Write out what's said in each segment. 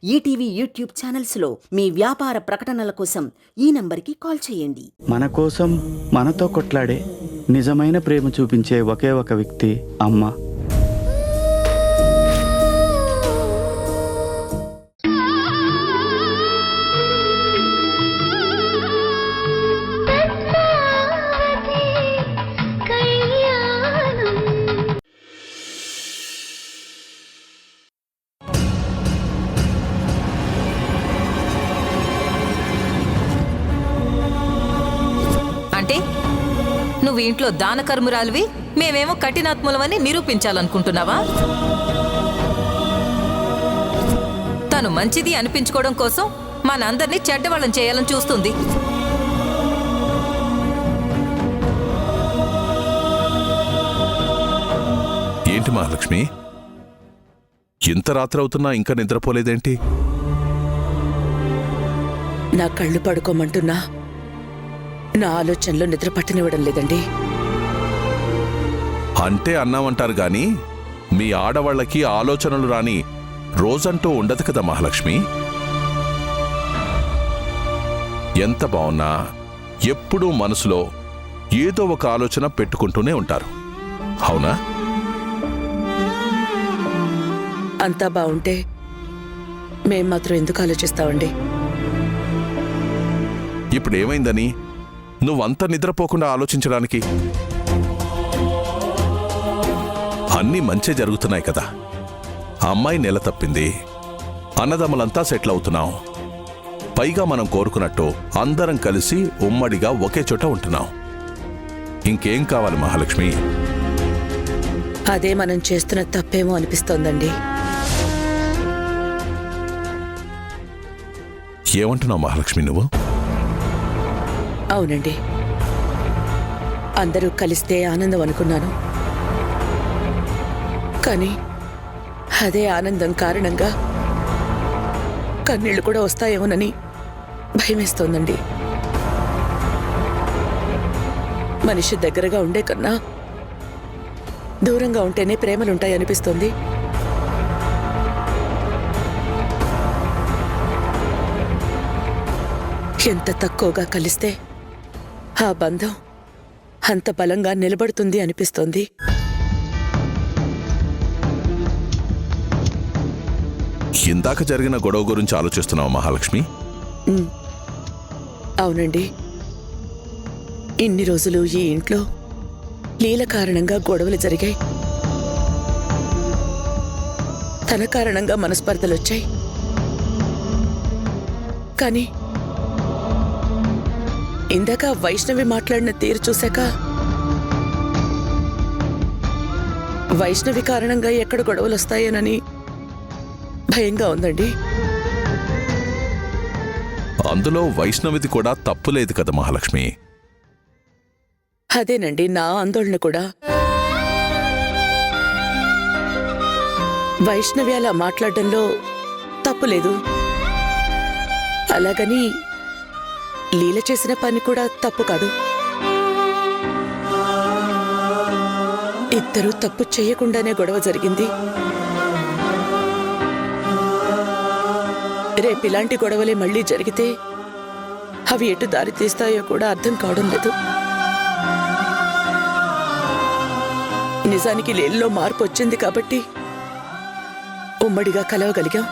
ETV YouTube ఛానల్స్లో మీ వ్యాపార ప్రకటనల కోసం ఈ నంబర్కి కాల్ చేయండి. మన కోసం మనతో కొట్లాడే నిజమైన ప్రేమ చూపించే ఒకే ఒక వ్యక్తి అమ్మ. అంటే నువ్వు ఇంట్లో దానకర్మురాలివి, మేమేమో కఠినాత్ములమని నిరూపించాలనుకుంటున్నావా? తను మంచిది అనిపించుకోవడం కోసం మనందరినీ చెడ్డవాళ్ళం చేయాలని చూస్తుంది. ఏంటి మహాలక్ష్మి, ఇంత రాత్రి అవుతున్నా ఇంకా నిద్రపోలేదేంటి? నా కళ్ళు పడుకోమంటున్నా నా ఆలోచనలో నిద్ర పట్టనివ్వడం లేదండి. అంటే అన్నామంటారు గాని మీ ఆడవాళ్లకి ఆలోచనలు రాని రోజంటూ ఉండదు కదా మహాలక్ష్మి. ఎంత బావున్నా ఎప్పుడూ మనసులో ఏదో ఒక ఆలోచన పెట్టుకుంటూనే ఉంటారు, అవునా? అంతా బావుంటే మేం మాత్రం ఎందుకు ఆలోచిస్తామండి? ఇప్పుడు ఏమైందని నువ్వంత నిద్రపోకుండా ఆలోచించడానికి? అన్నీ మంచే జరుగుతున్నాయి కదా. అమ్మాయి నెల తప్పింది, అన్నదమ్ములంతా సెటిల్ అవుతున్నాం, పైగా మనం కోరుకున్నట్టు అందరం కలిసి ఉమ్మడిగా ఒకే చోట ఉంటున్నాం. ఇంకేం కావాలి మహాలక్ష్మి? అదే మనం చేస్తున్న తప్పేమో అనిపిస్తోందండి. ఏమంటున్నావు మహాలక్ష్మి నువ్వు? అవునండి, అందరూ కలిస్తే ఆనందం అనుకున్నాను. కానీ అదే ఆనందం కారణంగా కన్నీళ్లు కూడా వస్తాయేమోనని భయమేస్తోందండి. మనిషి దగ్గరగా ఉండే కన్నా దూరంగా ఉంటేనే ప్రేమలుంటాయనిపిస్తోంది. ఎంత తక్కువగా కలిస్తే ఆ బంధం అంత బలంగా నిలబడుతుంది అనిపిస్తోంది. ఇందాక జరిగిన గొడవ గురించి ఆలోచిస్తున్నావు మహాలక్ష్మి? అవునండి, ఇన్ని రోజులు ఈ ఇంట్లో లీల కారణంగా గొడవలు జరిగాయి. తన కారణంగా మనస్పర్ధలొచ్చాయి. కానీ ఇందాక వైష్ణవి మాట్లాడిన తీరు చూశాక వైష్ణవి కారణంగా ఎక్కడ గొడవలు వస్తాయోనని భయంగా ఉందండి. అందులో వైష్ణవిది కూడా తప్పులేదు కదా మహాలక్ష్మి. అదేనండి నా ఆందోళన కూడా. వైష్ణవి అలా మాట్లాడడంలో తప్పులేదు, అలాగని లీల చేసిన పని కూడా తప్పు కాదు. ఇద్దరూ తప్పు చేయకుండానే గొడవ జరిగింది. రేపిలాంటి గొడవలే మళ్లీ జరిగితే అవి ఎటు దారి తీస్తాయో కూడా అర్థం కావడం లేదు. నిజానికి లీలలో మార్పు వచ్చింది కాబట్టి ఉమ్మడిగా కలవగలిగాం.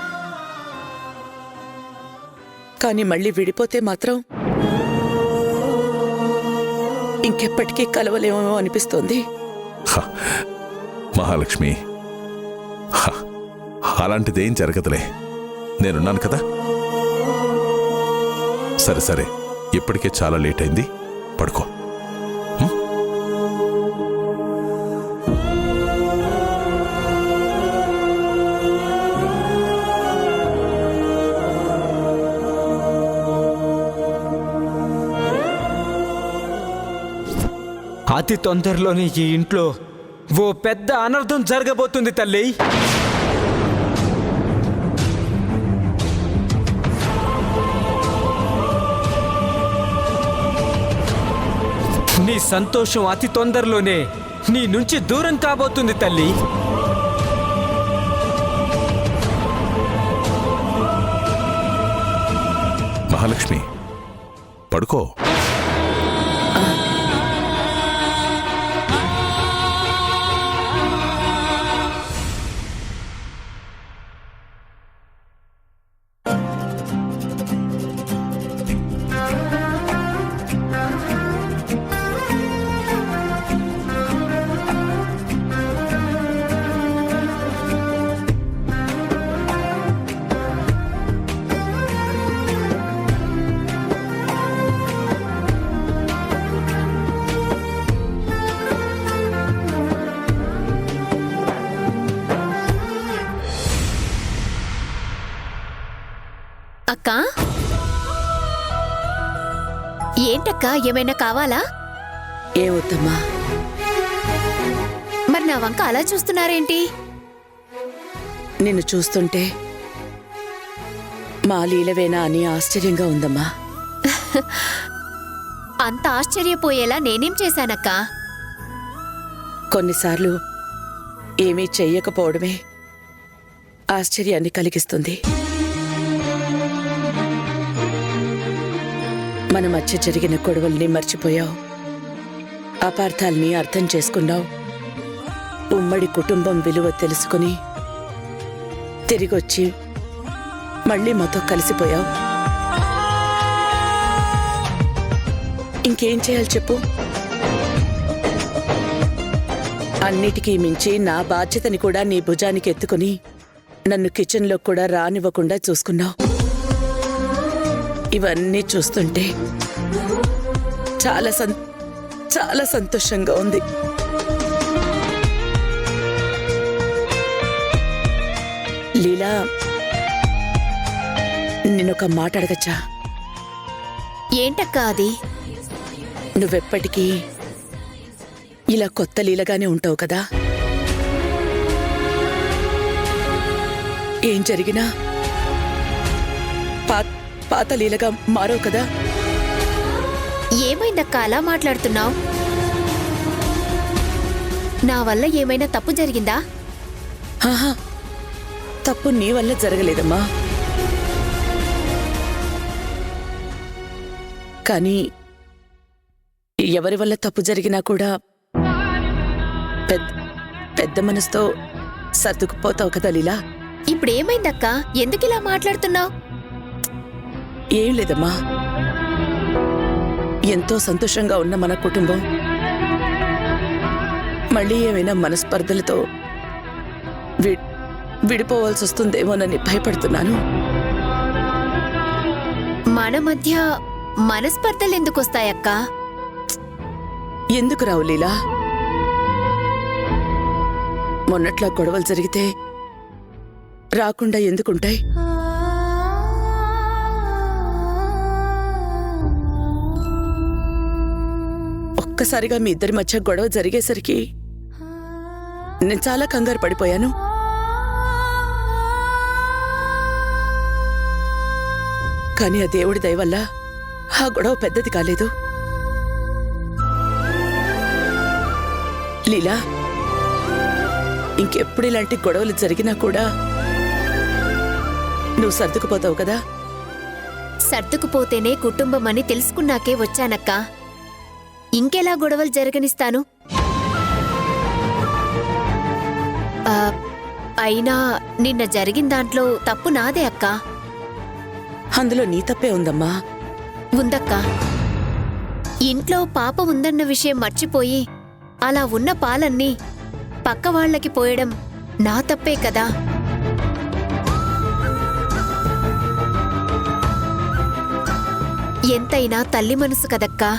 కానీ మళ్లీ విడిపోతే మాత్రం ఇంకెప్పటికీ కలవలేమో అనిపిస్తోంది. మహాలక్ష్మి, అలాంటిదేం జరగదులే, నేనున్నాను కదా. సరే సరే, ఇప్పటికే చాలా లేట్ అయింది, పడుకో. అతి తొందరలోనే ఈ ఇంట్లో ఓ పెద్ద అనర్థం జరగబోతుంది తల్లి. నీ సంతోషం అతి తొందరలోనే నీ నుంచి దూరం కాబోతుంది తల్లి. మహాలక్ష్మి, పడుకో. అక్కా, ఏంటక్కా, ఏమైనా కావాలా? ఏమొద్దమ్మా. మరి నా వంక అలా చూస్తున్నారేంటి? నిన్ను చూస్తుంటే మా లీలవేనా అని ఆశ్చర్యంగా ఉందమ్మా. అంత ఆశ్చర్యపోయేలా నేనేం చేశానక్కా? కొన్నిసార్లు ఏమీ చెయ్యకపోవడమే ఆశ్చర్యాన్ని కలిగిస్తుంది. మన మధ్య జరిగిన గొడవల్ని మర్చిపోయావు, అపార్థాల్ని అర్థం చేసుకున్నావు, ఉమ్మడి కుటుంబం విలువ తెలుసుకుని తిరిగొచ్చి మళ్ళీ మాతో కలిసిపోయావు. ఇంకేం చేయాలి చెప్పు? అన్నిటికీ మించి నా బాధ్యతని కూడా నీ భుజానికి ఎత్తుకుని నన్ను కిచెన్లో కూడా రానివ్వకుండా చూసుకున్నావు. ఇవన్నీ చూస్తుంటే చాలా సంతోషంగా ఉంది. లీలా, నిన్నొక మాట అడగచ్చా? ఏంటక్కా అది? నువ్వెప్పటికీ ఇలా కొత్త లీలగానే ఉంటావు కదా? ఏం జరిగినా పాత లీలగా మారవు కదా? ఏమైందక్కా అలా మాట్లాడుతున్నావు? నా వల్ల ఏమైనా తప్పు జరిగిందా? ఆహా, తప్పు నీ వల్ల జరగలేదమ్మా. కానీ ఎవరి వల్ల తప్పు జరిగినా కూడా పెద్ద మనసుతో సర్దుకుపోతావు కదా లీలా? ఇప్పుడేమైందక్కా? ఎందుకిలా మాట్లాడుతున్నావు? ఏం లేదమ్మా, ఎంతో సంతోషంగా ఉన్న మన కుటుంబం మళ్ళీ ఏమైనా మనస్పర్ధలతో విడిపోవాల్సి వస్తుందేమోనని భయపడుతున్నాను. మన మధ్య మనస్పర్ధలు ఎందుకొస్తాయక్కా? ఎందుకు రావు లీలా? మొన్నట్లా గొడవలు జరిగితే రాకుండా ఎందుకుంటాయి? ఒక్కసారిగా మీ ఇద్దరి మధ్య గొడవ జరిగేసరికి నేను చాలా కంగారు పడిపోయాను. కానీ ఆ దేవుడి దయ వల్ల ఆ గొడవ పెద్దది కాలేదు. లీలా, ఇంకెప్పుడు ఇలాంటి గొడవలు జరిగినా కూడా నువ్వు సర్దుకుపోతావు కదా? సర్దుకుపోతేనే కుటుంబం అని తెలుసుకున్నాకే వచ్చానక్కా. ఇంకెలా గొడవలు జరగనిస్తాను? అయినా నిన్న జరిగిన దాంట్లో తప్పు నాదే అక్కా. అందులో నీ తప్పే ఉందమ్మా. ఉందక్కా. ఇంట్లో పాప ఉందన్న విషయం మర్చిపోయి అలా ఉన్న పాలన్నీ పక్క వాళ్ళకి పోయడం నా తప్పే కదా. ఎంతైనా తల్లి మనసు కదక్కా.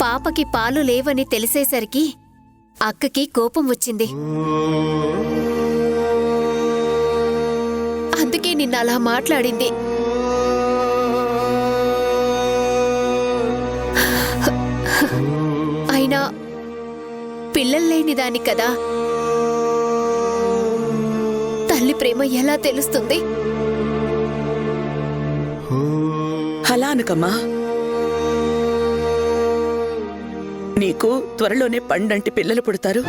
పాపకి పాలు లేవని తెలిసేసరికి అక్కకి కోపం వచ్చింది. అందుకే నిన్న అలా మాట్లాడింది. అయినా పిల్లల్లేని దాని కదా, తల్లి ప్రేమ ఎలా తెలుస్తుంది? అలా అనకమ్మా. నీకు త్వరలోనే పండంటి పిల్లలు పుడతారు.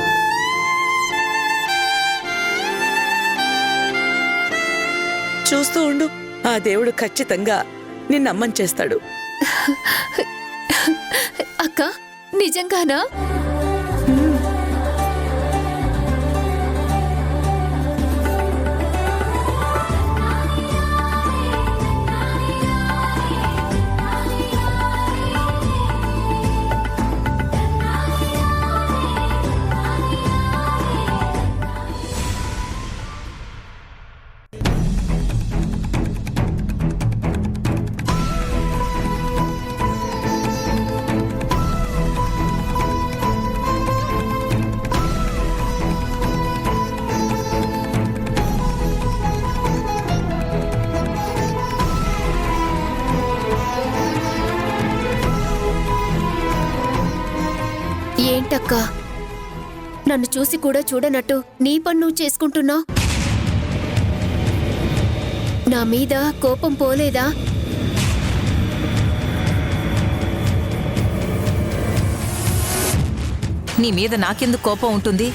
చూస్తూ ఉండు, ఆ దేవుడు ఖచ్చితంగా నిన్నమ్మని చేస్తాడు. అక్క నిజంగానా? ఏంటక్కా నన్ను చూసి కూడా చూడనట్టు నీ పని నువ్వు చేసుకుంటున్నావు? నా మీద కోపం పోలేదా? నీ మీద నాకెందుకు కోపం ఉంటుంది?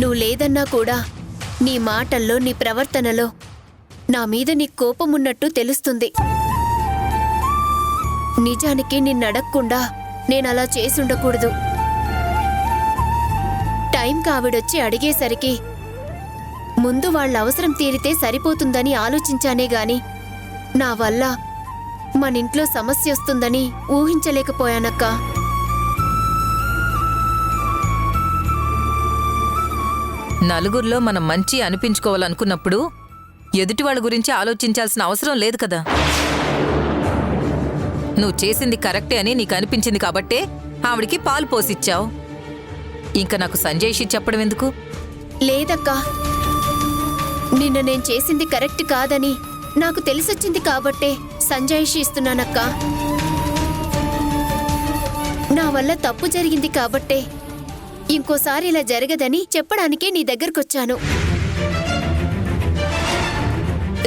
నువ్వు లేదన్నా కూడా నీ మాటల్లో నీ ప్రవర్తనలో నా మీద నీ కోపం ఉన్నట్టు తెలుస్తుంది. నిజానికి నిన్నడగకుండా నేనలా చేసుండకూడదు. టైంకి ఆవిడొచ్చి అడిగేసరికి ముందు వాళ్ళ అవసరం తీరితే సరిపోతుందని ఆలోచించానే గాని నా వల్ల మనింట్లో సమస్య వస్తుందని ఊహించలేకపోయానక్కా. నలుగురిలో మనం మంచి అనిపించుకోవాలనుకున్నప్పుడు ఎదుటి వాళ్ళ గురించి ఆలోచించాల్సిన అవసరం లేదు కదా. నువ్వు చేసింది కరెక్టే అని నీకు అనిపించింది కాబట్టే ఆవిడికి పాలు పోసిచ్చావు. ఇంకా నాకు సంజయ్షి చెప్పడం ఎందుకు? లేదక్కా, నిన్న నేను చేసింది కరెక్ట్ కాదని నాకు తెలిసొచ్చింది కాబట్టే సంజాయిషి ఇస్తున్నానక్కా. నా వల్ల తప్పు జరిగింది కాబట్టే ఇంకోసారి ఇలా జరగదని చెప్పడానికే నీ దగ్గరకొచ్చాను.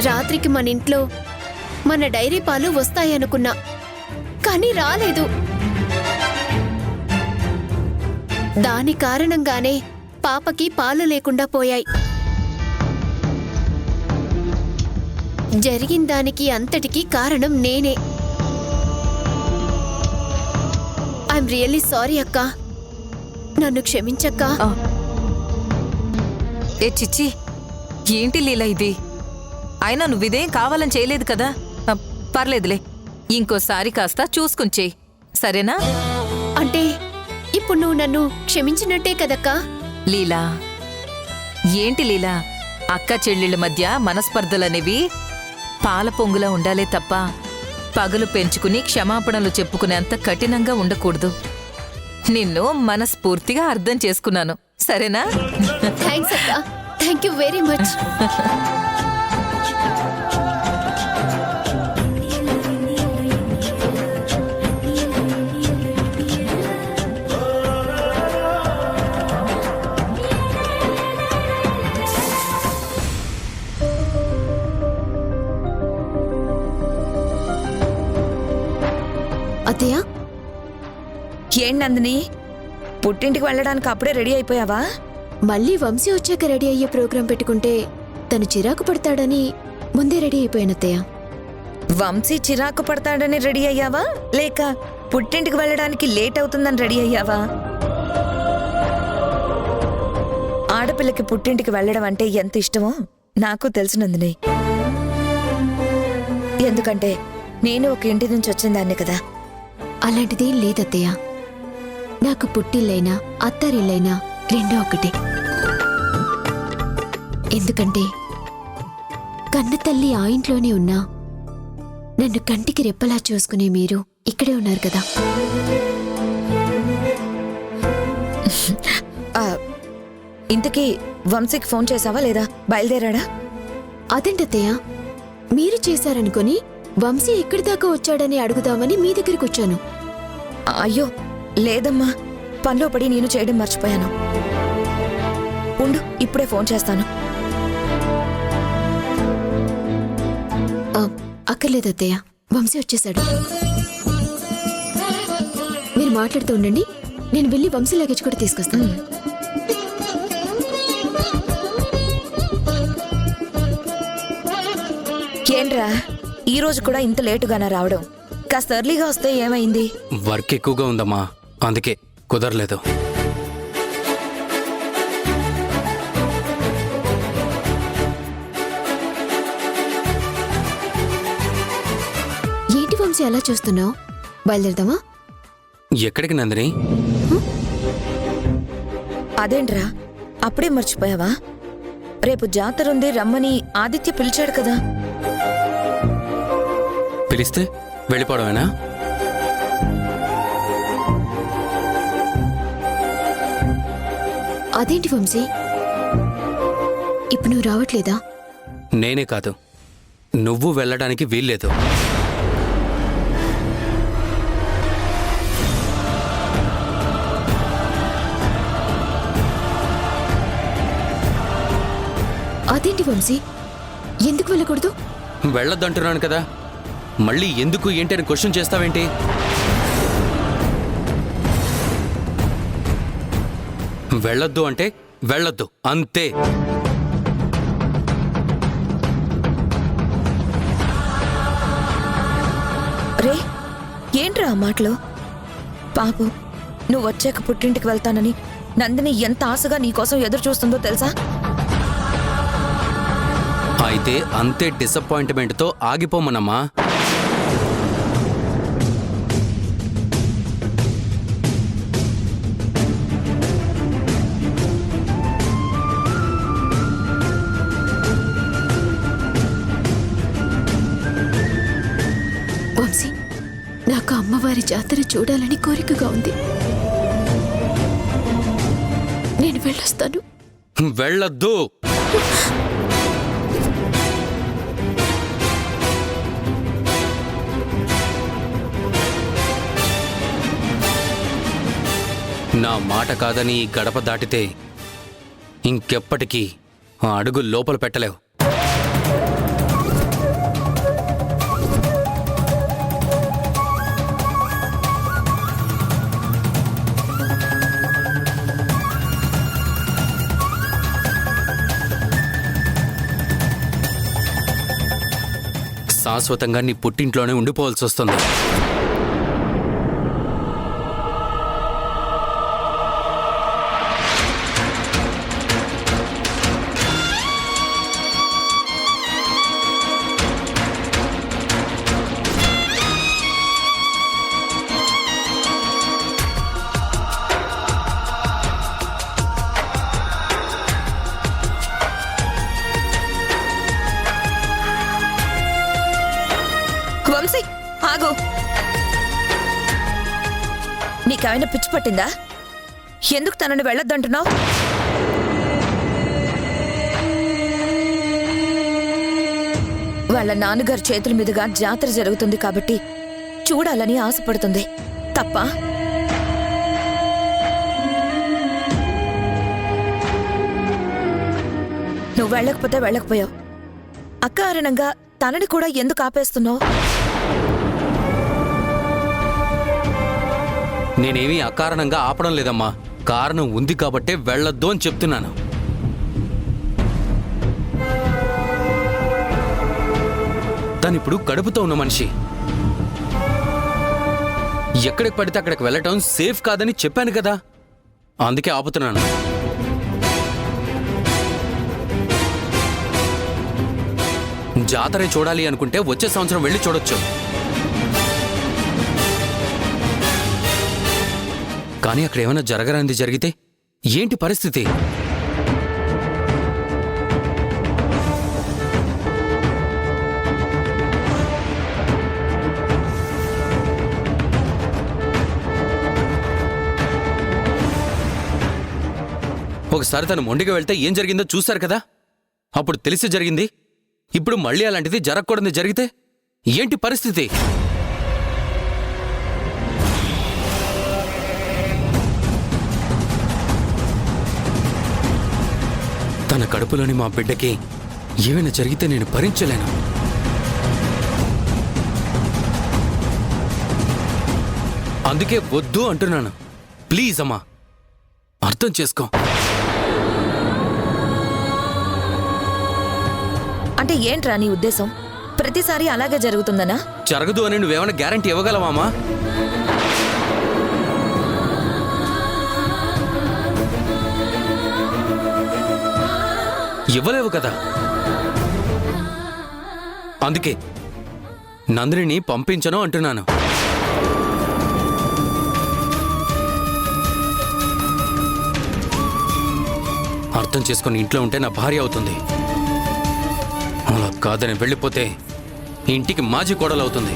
రాత్రికి మన ఇంట్లో మన డైరీ పాలు వస్తాయనుకున్నా, కానీ రాలేదు. దాని కారణంగానే పాపకి పాలు లేకుండా పోయాయి. జరిగిన దానికి అంతటికీ కారణం నేనే. ఐఎమ్ రియల్లీ సారీ అక్కా, నన్ను క్షమించక్కా. ఏ చిచ్చి, ఏంటి లీలా ఇది? అయినా నువ్విదేం కావాలని చేయలేదు కదా. పర్లేదులే, ఇంకోసారి కాస్త చూసుకుని చెయ్యి, సరేనా? అంటే ఇప్పుడు నువ్వు నన్ను క్షమించినట్టే కదక్కా? లీలా, ఏంటి లీలా, అక్క చెల్లెళ్ళ మధ్య మనస్పర్ధలనేవి పాల పొంగులా ఉండాలే తప్ప పగలు పెంచుకుని క్షమాపణలు చెప్పుకునేంత కఠినంగా ఉండకూడదు. నిన్ను మనస్ఫూర్తిగా అర్థం చేసుకున్నాను, సరేనా? థ్యాంక్స్ అక్కా, థ్యాంక్ యూ వెరీ మచ్. అత్తయ్య, ఏంటి నందిని, పుట్టింటికి వెళ్ళడానికి అప్పుడే రెడీ అయిపోయావా? మళ్ళీ వంశీ వచ్చాక రెడీ అయ్యే ప్రోగ్రాం పెట్టుకుంటే తను చిరాకు పడతాడని ముందే రెడీ అయిపోయానత్తయ్య. వంశీ చిరాకు పడతాడని రెడీ అయ్యావా, లేక పుట్టింటికి వెళ్ళడానికి లేట్ అవుతుందని రెడీ అయ్యావా? ఆడపిల్లకి పుట్టింటికి వెళ్ళడం అంటే ఎంత ఇష్టమో నాకు తెలుసు నందిని. ఎందుకంటే నేను ఒక ఇంటి నుంచి వచ్చిందాన్ని కదా. అలాంటిదేం లేదత్తయ్య, నాకు పుట్టిల్లైనా అత్తారిల్లైనా రెండో ఒకటే. ఎందుకంటే కన్న తల్లి ఆ ఇంట్లోనే ఉన్నా నన్ను కంటికి రెప్పలా చూసుకునే మీరు ఇక్కడే ఉన్నారు కదా. ఇంతకీ వంశీకి ఫోన్ చేసావా లేదా? బయలుదేరాడా? అదేంటత్తయ్య, మీరు చేశారనుకొని వంశీ ఎక్కడి దాకా వచ్చాడని అడుగుదామని మీ దగ్గరికి వచ్చాను. అయ్యో లేదమ్మా, పనిలో పడి నేను చేయడం మర్చిపోయాను. ఉండు, ఇప్పుడే ఫోన్ చేస్తాను. అక్కర్లేదత్తయ్య, వంశీ వచ్చేశాడు. మీరు మాట్లాడుతూ ఉండండి, నేను వెళ్ళి వంశీ లగేజ్ కూడా తీసుకొస్తాను. ఏంట్రా ఈ రోజు కూడా ఇంత లేటుగానా రావడం? కాస్త ఎర్లీగా వస్తే ఏమైంది? వర్క్ ఎక్కువగా ఉందమ్మా, అందుకే కుదరలేదు. ఏంటి వంశీ అలా చూస్తున్నావు? బయలుదేరదామా? ఎక్కడికి నందిని? అదేంట్రా అప్పుడే మర్చిపోయావా? రేపు జాతరుంది రమ్మని ఆదిత్య పిలిచాడు కదా. పిలిస్తే వెళ్ళిపోవడమేనా? అదేంటి వంశీ, ఇప్పుడు నువ్వు రావట్లేదా? నేనే కాదు, నువ్వు వెళ్ళడానికి వీల్లేదు. అదేంటి వంశీ, ఎందుకు వెళ్ళకూడదు? వెళ్ళొద్దంటున్నాను కదా, మళ్ళీ ఎందుకు ఏంటి అని క్వశ్చన్ చేస్తావేంటి? వెళ్ళొద్దు అంటే వెళ్ళొద్దు, అంతే. రే ఏంట్రా ఆ మాటలు? పాపం నువ్వు వచ్చాక పుట్టింటికి వెళ్తానని నందిని ఎంత ఆశగా నీకోసం ఎదురు చూస్తుందో తెలుసా? అయితే అంతే డిసప్పాయింట్మెంట్తో ఆగిపోమనమ్మా. వంశీ, నాకు అమ్మవారి జాతర చూడాలని కోరికగా ఉంది. నేను వెళ్ళొస్తాను. వెళ్ళొద్దు. నా మాట కాదని ఈ గడప దాటితే ఇంకెప్పటికీ ఆ అడుగు లోపల పెట్టలేవు. శాశ్వతంగా నీ పుట్టింట్లోనే ఉండిపోవాల్సి వస్తుంది. వంశీ ఆగు. నీకేమైనా పిచ్చి పట్టిందా? ఎందుకు తనని వెళ్ళొద్దంటున్నావు? వాళ్ళ నాన్నగారి చేతుల మీదుగా జాతర జరుగుతుంది కాబట్టి చూడాలని ఆశపడుతుంది తప్ప? నువ్వు వెళ్ళకపోతే వెళ్ళకపోయావు. అకారణంగా తనని కూడా ఎందుకు ఆపేస్తున్నావు? నేనేమీ అకారణంగా ఆపడం లేదమ్మా, కారణం ఉంది కాబట్టే వెళ్ళొద్దు అని చెప్తున్నాను. తనిప్పుడు కడుపుతో ఉన్న మనిషి. ఎక్కడికి పడితే అక్కడికి వెళ్ళటం సేఫ్ కాదని చెప్పాను కదా, అందుకే ఆపుతున్నాను. జాతరే చూడాలి అనుకుంటే వచ్చే సంవత్సరం వెళ్ళి చూడొచ్చు. కానీ అక్కడ ఏమైనా జరగరానిది జరిగితే ఏంటి పరిస్థితి? ఒకసారి తను మొండిగా వెళ్తే ఏం జరిగిందో చూశారు కదా, అప్పుడు తెలిసి జరిగింది. ఇప్పుడు మళ్ళీ అలాంటిది జరగకూడదు జరిగితే ఏంటి పరిస్థితి? తన కడుపులోని మా బిడ్డకి ఏమైనా జరిగితే నేను భరించలేను. అందుకే వద్దు అంటున్నాను. ప్లీజ్ అమ్మా, అర్థం చేసుకో. అంటే ఏంట్రా నీ ఉద్దేశం? ప్రతిసారి అలాగే జరుగుతుందనా? జరగదు అని నువ్వేమైనా గ్యారంటీ ఇవ్వగలవామా? ఇవ్వలేవు కదా. అందుకే నందినిని పంపించను అంటున్నాను. అర్థం చేసుకుని ఇంట్లో ఉంటే నా భార్య అవుతుంది. అలా కాదని వెళ్ళిపోతే ఇంటికి మాజీ కోడలవుతుంది.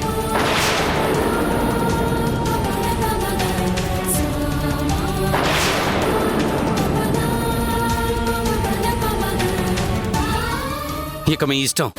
ఇక మీ ఇష్టం.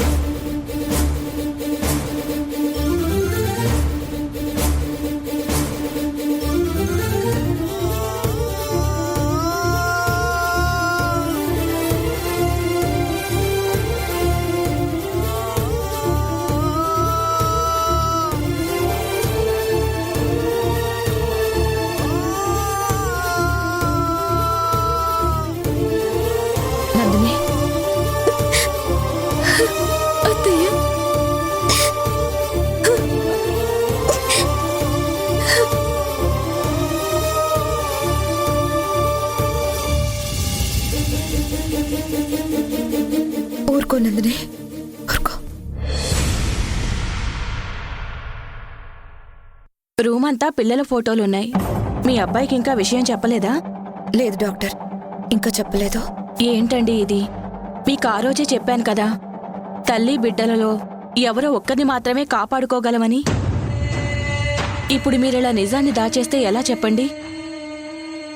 నందిని, అత్తయ్య, ఊరుకో నందిని, ఊరుకో. రూమ్ అంతా పిల్లల ఫోటోలున్నాయి. మీ అబ్బాయికి ఇంకా విషయం చెప్పలేదా? లేదు డాక్టర్, ఇంకా చెప్పలేదు. ఏంటండి ఇది? మీకు ఆ రోజే చెప్పాను కదా, తల్లి బిడ్డలలో ఎవరో ఒక్కరిని మాత్రమే కాపాడుకోగలమని. ఇప్పుడు మీరిలా నిజాన్ని దాచేస్తే ఎలా చెప్పండి?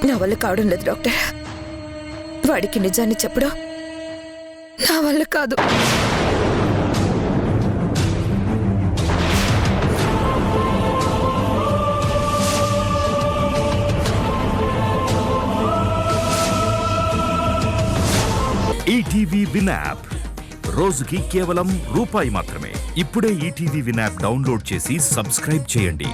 నా వల్ల కావడం లేదు డాక్టర్. వాడికి నిజాన్ని చెప్పడం నా వల్ల కాదు. ఈటీవీ విన్ యాప్ రోజుకి కేవలం రూపాయి మాత్రమే. ఇప్పుడే ఈటీవీ విన్ యాప్ డౌన్లోడ్ చేసి సబ్స్క్రైబ్ చేయండి.